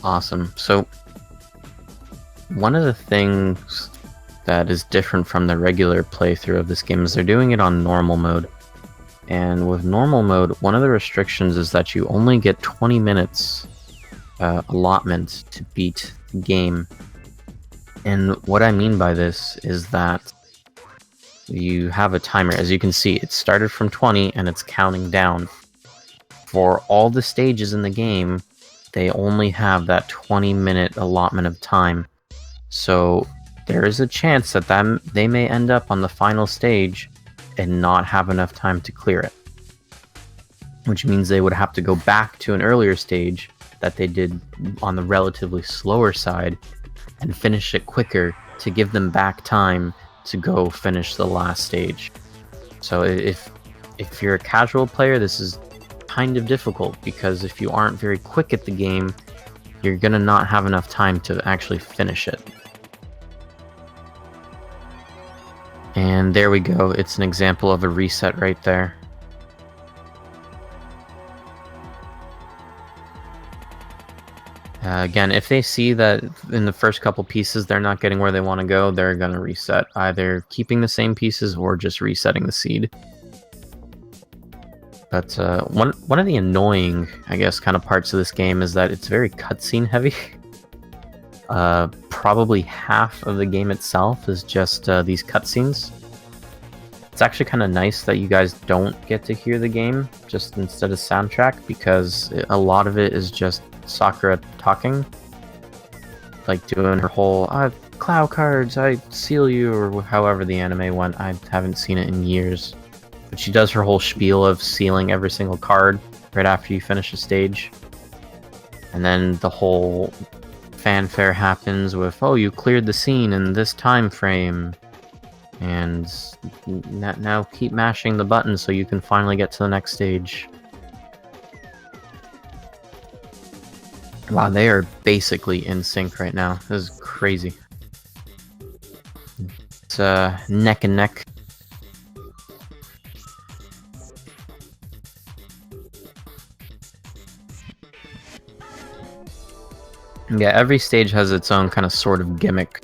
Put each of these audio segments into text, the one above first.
Awesome. So, one of the things that is different from the regular playthrough of this game is they're doing it on normal mode. And with normal mode, one of the restrictions is that you only get 20 minutes allotment to beat the game. And what I mean by this is that you have a timer. As you can see, it started from 20 and it's counting down. For all the stages in the game, they only have that 20-minute allotment of time. So there is a chance that they may end up on the final stage and not have enough time to clear it. Which means they would have to go back to an earlier stage that they did on the relatively slower side and finish it quicker to give them back time to go finish the last stage. So if you're a casual player, this is kind of difficult, because if you aren't very quick at the game, you're gonna not have enough time to actually finish it. And there we go, it's an example of a reset right there. Again, if they see that in the first couple pieces they're not getting where they want to go, they're going to reset, either keeping the same pieces or just resetting the seed. But one of the annoying, I guess, kind of parts of this game is that it's very cutscene heavy. Probably half of the game itself is just these cutscenes. It's actually kind of nice that you guys don't get to hear the game, just instead of soundtrack, because a lot of it is just Sakura talking, like doing her whole cloud cards, I seal you, or however the anime went. I haven't seen it in years, but she does her whole spiel of sealing every single card right after you finish a stage, and then the whole fanfare happens with, oh, you cleared the scene in this time frame, and now keep mashing the button so you can finally get to the next stage. Wow, they are basically in sync right now. This is crazy. It's neck and neck. Yeah, every stage has its own kind of sort of gimmick.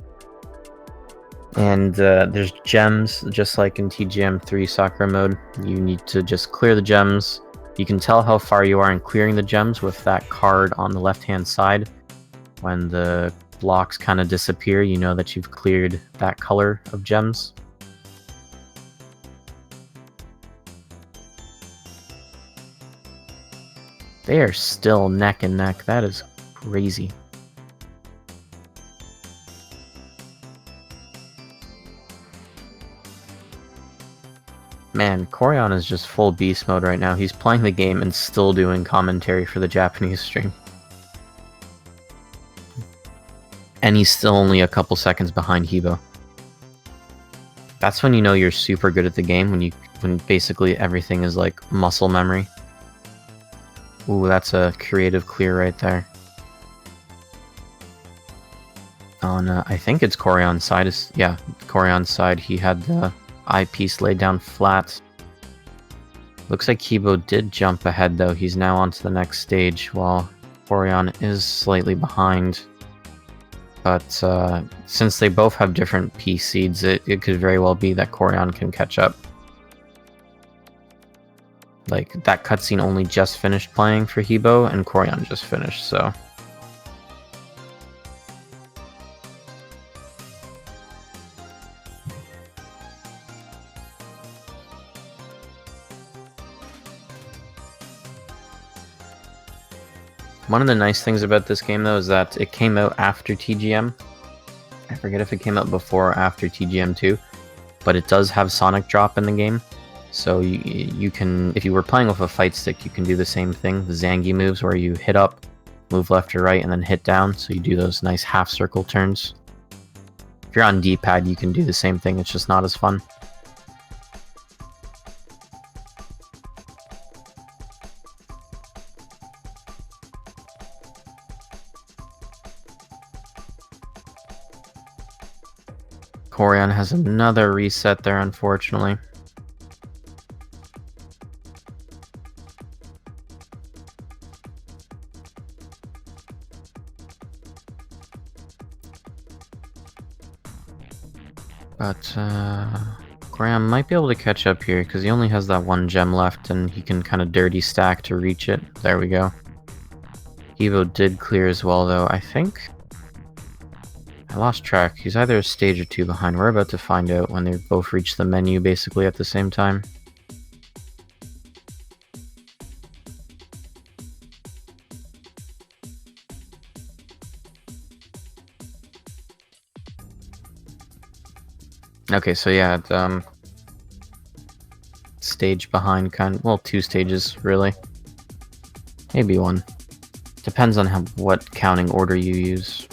And there's gems, just like in TGM3 Sakura mode. You need to just clear the gems. You can tell how far you are in clearing the gems with that card on the left-hand side. When the blocks kind of disappear, you know that you've cleared that color of gems. They are still neck and neck. That is crazy. Man, Koryan is just full beast mode right now. He's playing the game and still doing commentary for the Japanese stream. And he's still only a couple seconds behind Hebo. That's when you know you're super good at the game, when basically everything is like muscle memory. Ooh, that's a creative clear right there. On I think it's Koryan's side. Yeah, Koryan's side. He had the eyepiece laid down flat. Looks like Hebo did jump ahead though. He's now on to the next stage, while Koryan is slightly behind. But since they both have different piece seeds, it could very well be that Koryan can catch up. Like, that cutscene only just finished playing for Hebo, and Koryan just finished, so... One of the nice things about this game, though, is that it came out after TGM. I forget if it came out before or after TGM 2, but it does have Sonic Drop in the game. So you can, if you were playing with a fight stick, you can do the same thing, the Zangief moves, where you hit up, move left or right, and then hit down, so you do those nice half-circle turns. If you're on D-pad, you can do the same thing, it's just not as fun. Koryan has another reset there, unfortunately. But, Graham might be able to catch up here, because he only has that one gem left, and he can kind of dirty stack to reach it. There we go. Evo did clear as well, though. I think I lost track. He's either a stage or two behind. We're about to find out when they both reach the menu basically at the same time. Okay, so yeah, stage behind, well, 2 stages really, maybe 1. Depends on what counting order you use.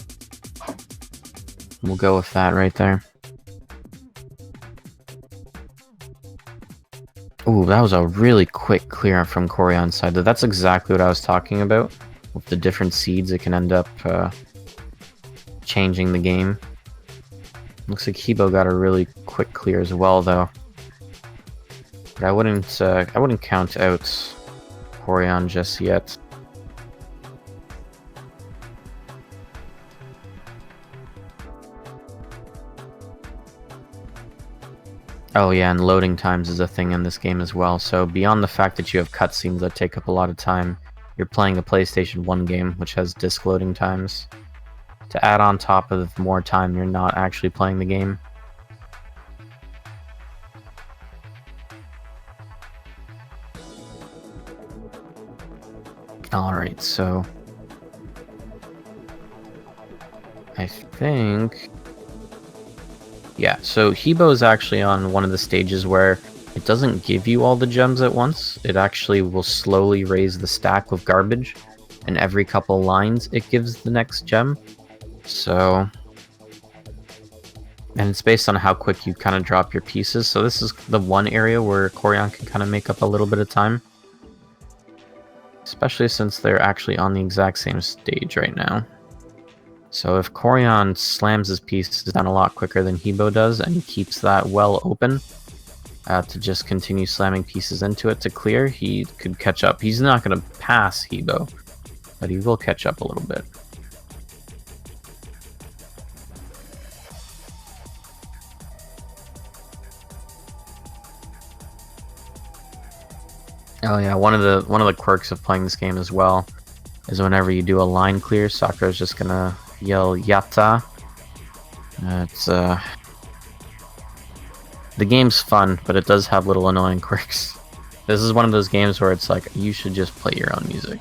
We'll go with that right there. Ooh, that was a really quick clear from Koryan's side. That's exactly what I was talking about. With the different seeds, it can end up changing the game. Looks like Hebo got a really quick clear as well, though. But I wouldn't count out Koryan just yet. Oh yeah, and loading times is a thing in this game as well. So beyond the fact that you have cutscenes that take up a lot of time, you're playing a PlayStation 1 game, which has disc loading times. To add on top of more time, you're not actually playing the game. Alright, so I think... yeah, so Hebo is actually on one of the stages where it doesn't give you all the gems at once. It actually will slowly raise the stack with garbage, and every couple lines it gives the next gem. So, and it's based on how quick you kind of drop your pieces. So this is the one area where Koryan can kind of make up a little bit of time. Especially since they're actually on the exact same stage right now. So if Koryan slams his pieces down a lot quicker than Hebo does, and he keeps that well open to just continue slamming pieces into it to clear, he could catch up. He's not going to pass Hebo, but he will catch up a little bit. Oh yeah, one of the quirks of playing this game as well is whenever you do a line clear, Sakura's just gonna yell "Yatta." The game's fun, but it does have little annoying quirks. This is one of those games where it's like, you should just play your own music.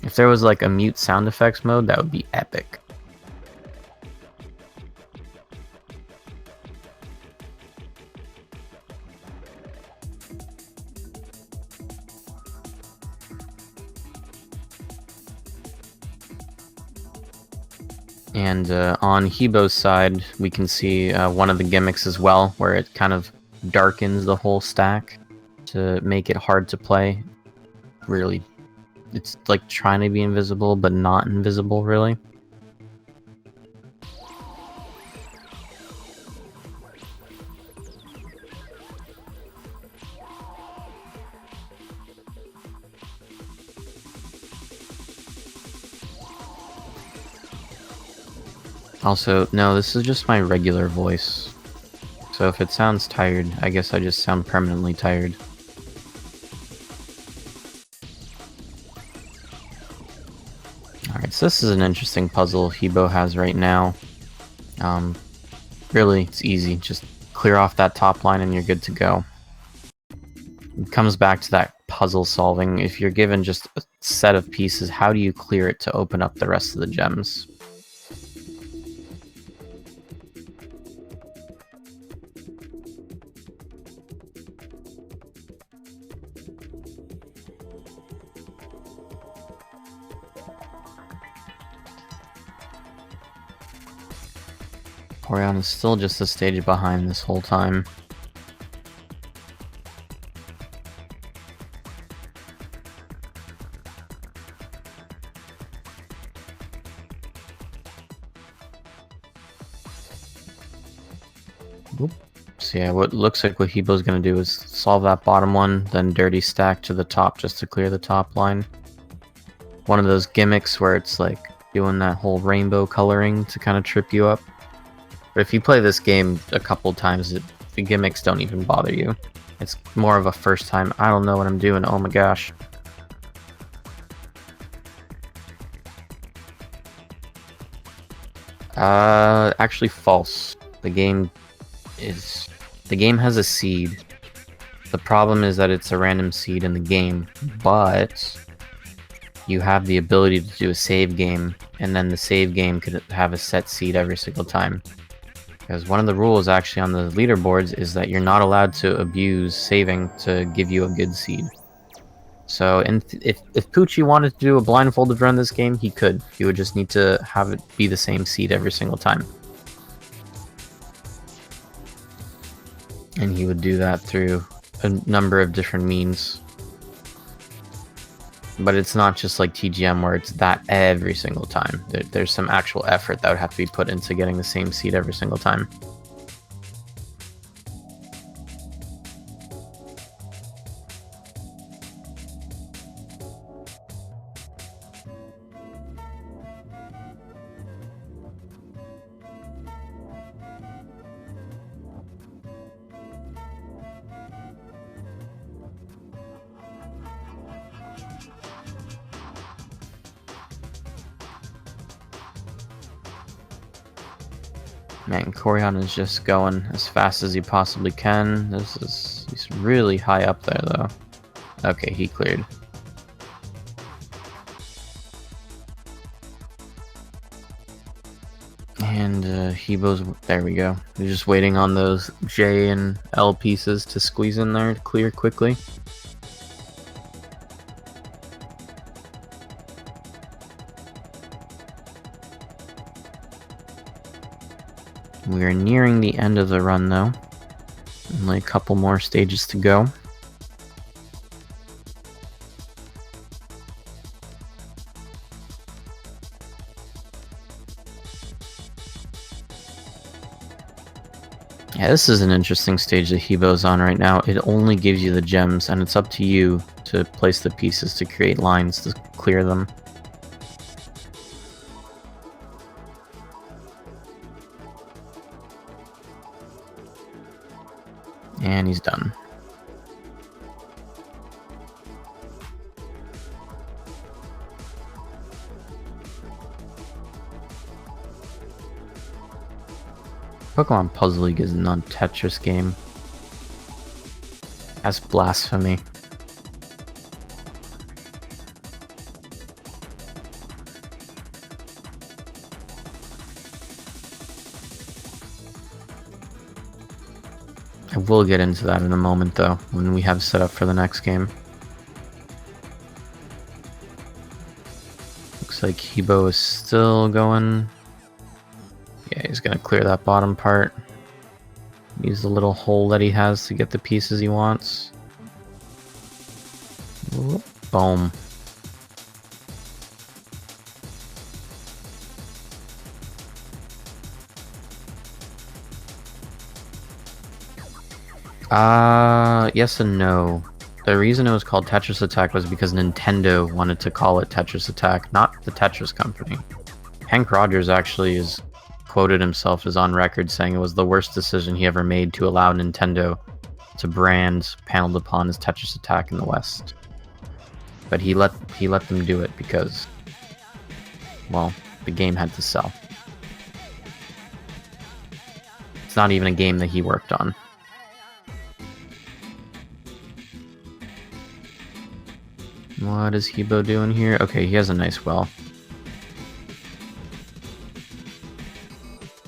If there was like a mute sound effects mode, that would be epic. And on Hebo's side, we can see one of the gimmicks as well, where it kind of darkens the whole stack to make it hard to play. Really, it's like trying to be invisible, but not invisible, really. Also, no, this is just my regular voice. So if it sounds tired, I guess I just sound permanently tired. Alright, so this is an interesting puzzle Hebo has right now. Really, it's easy. Just clear off that top line and you're good to go. It comes back to that puzzle solving. If you're given just a set of pieces, how do you clear it to open up the rest of the gems? Koryan is still just a stage behind this whole time. Oop. So yeah, what looks like what Hebo's gonna do is solve that bottom one, then dirty stack to the top just to clear the top line. One of those gimmicks where it's like doing that whole rainbow coloring to kind of trip you up. But if you play this game a couple times, the gimmicks don't even bother you. It's more of a first time, I don't know what I'm doing, oh my gosh. Actually false. The game has a seed. The problem is that it's a random seed in the game, but you have the ability to do a save game, and then the save game could have a set seed every single time. Because one of the rules actually on the leaderboards is that you're not allowed to abuse saving to give you a good seed. So if Poochie wanted to do a blindfolded run this game, he could. He would just need to have it be the same seed every single time. And he would do that through a number of different means. But it's not just like TGM where it's that every single time. There's some actual effort that would have to be put into getting the same seed every single time. Man, Koryan is just going as fast as he possibly can. He's really high up there though. Okay, he cleared. And Hebo's, there we go. He's just waiting on those J and L pieces to squeeze in there to clear quickly. We are nearing the end of the run though. Only a couple more stages to go. Yeah, this is an interesting stage that Hebo's on right now. It only gives you the gems, and it's up to you to place the pieces to create lines to clear them. And he's done. Pokemon Puzzle League is a non-Tetris game. That's blasphemy. I will get into that in a moment though, when we have set up for the next game. Looks like Hebo is still going. Yeah, he's gonna clear that bottom part. Use the little hole that he has to get the pieces he wants. Whoop, boom. Yes and no. The reason it was called Tetris Attack was because Nintendo wanted to call it Tetris Attack, not the Tetris company. Hank Rogers actually is quoted himself as on record saying it was the worst decision he ever made to allow Nintendo to brand Paneled Upon as Tetris Attack in the West. But he let them do it because, well, the game had to sell. It's not even a game that he worked on. What is Hebo doing here? Okay, he has a nice well.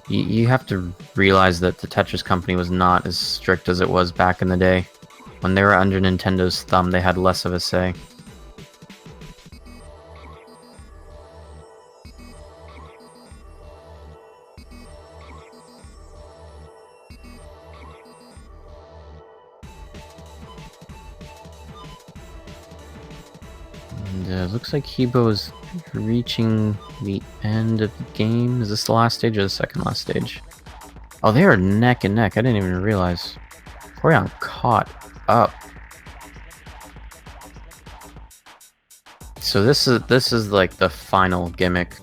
You have to realize that the Tetris company was not as strict as it was back in the day. When they were under Nintendo's thumb, they had less of a say. And looks like Hebo is reaching the end of the game. Is this the last stage or the second last stage? Oh, they are neck and neck. I didn't even realize. Koryan caught up. So this is like the final gimmick.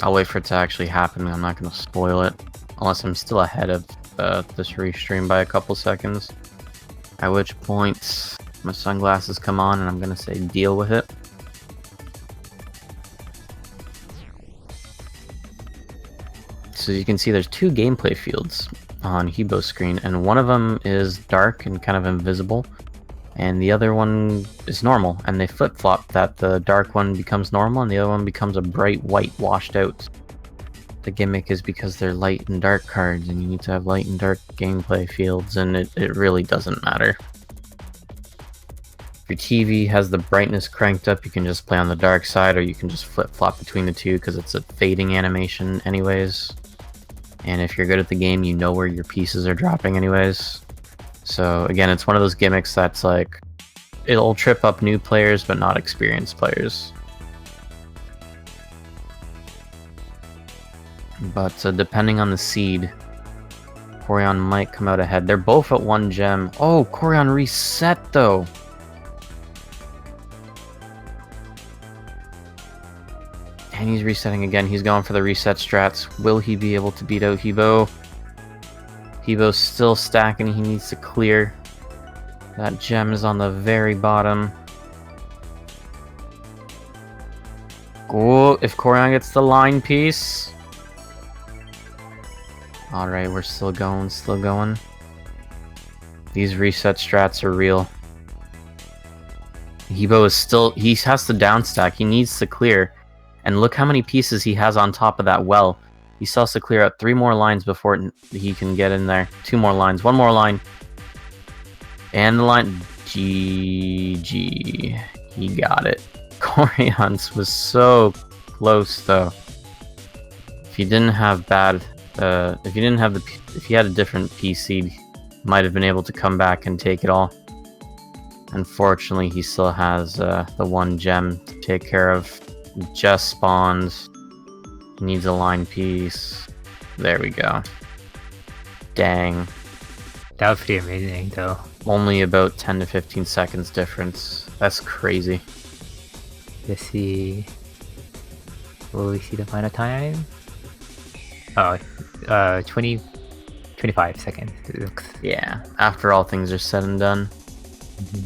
I'll wait for it to actually happen. I'm not going to spoil it. Unless I'm still ahead of this restream by a couple seconds. At which point, my sunglasses come on and I'm going to say deal with it. So you can see there's two gameplay fields on Hebo's screen, and one of them is dark and kind of invisible, and the other one is normal, and they flip-flop that the dark one becomes normal and the other one becomes a bright white washed out. The gimmick is because they're light and dark cards, and you need to have light and dark gameplay fields, and it really doesn't matter. If your TV has the brightness cranked up, you can just play on the dark side, or you can just flip-flop between the two because it's a fading animation anyways. And if you're good at the game, you know where your pieces are dropping anyways. So again, it's one of those gimmicks that's like, it'll trip up new players but not experienced players. But depending on the seed, Koryan might come out ahead. They're both at 1 gem. Oh, Koryan reset though! And he's resetting again. He's going for the reset strats. Will he be able to beat out Hebo? Hebo's still stacking. He needs to clear. That gem is on the very bottom. Oh, if Koryan gets the line piece. Alright, we're still going, still going. These reset strats are real. Hebo is still... He has to downstack. He needs to clear. And look how many pieces he has on top of that well. He still has to clear out 3 more lines before he can get in there. 2 more lines. 1 more line. And the line... GG. He got it. Koryan's was so close, though. If he didn't have bad... if he had a different PC, he might have been able to come back and take it all. Unfortunately, he still has the 1 gem to take care of. Just spawned. He needs a line piece. There we go. Dang. That was pretty amazing, though. Only about 10 to 15 seconds difference. That's crazy. Let's see. Will we see the final time? Oh, 25 seconds. It looks. Yeah, after all things are said and done. Mm-hmm.